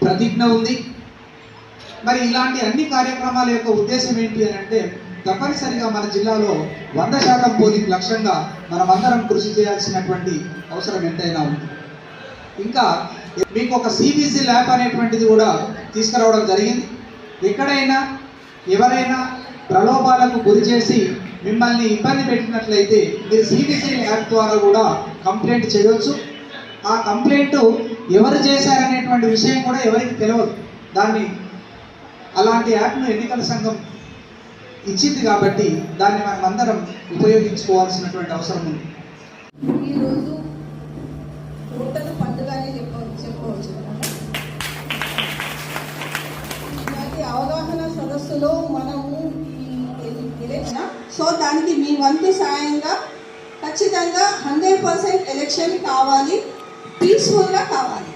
ప్రతిజ్ఞ ఉంది. మరి ఇలాంటి అన్ని కార్యక్రమాల యొక్క ఉద్దేశం ఏంటి అని అంటే తప్పనిసరిగా మన జిల్లాలో 100% పోలింగ్ లక్ష్యంగా మనమందరం కృషి చేయాల్సినటువంటి అవసరం ఎంతైనా ఉంది. ఇంకా మీకు ఒక సిబిసి ల్యాబ్ అనేటువంటిది కూడా తీసుకురావడం జరిగింది. ఎక్కడైనా ఎవరైనా ప్రలోభాలకు గురి చేసి మిమ్మల్ని ఇబ్బంది పెట్టినట్లయితే మీరు సిబిసి ల్యాబ్ ద్వారా కూడా కంప్లైంట్ చేయవచ్చు. ఆ కంప్లైంట్ ఎవరు చేశారనేటువంటి విషయం కూడా ఎవరికి తెలియదు. దాన్ని అలాంటి యాప్ను ఎన్నికల సంఘం ఇచ్చింది కాబట్టి దాన్ని మనం అందరం ఉపయోగించుకోవాల్సినటువంటి అవసరం ఉంది. ఈరోజు ఓటర్ల పండుగనే చెప్పవచ్చు. ఇలాంటి అవగాహన సదస్సులో మనము సో దానికి మీ వంతు సాయంగా ఖచ్చితంగా 100% ఎలక్షన్ కావాలి, పీస్ఫుల్గా కావాలి.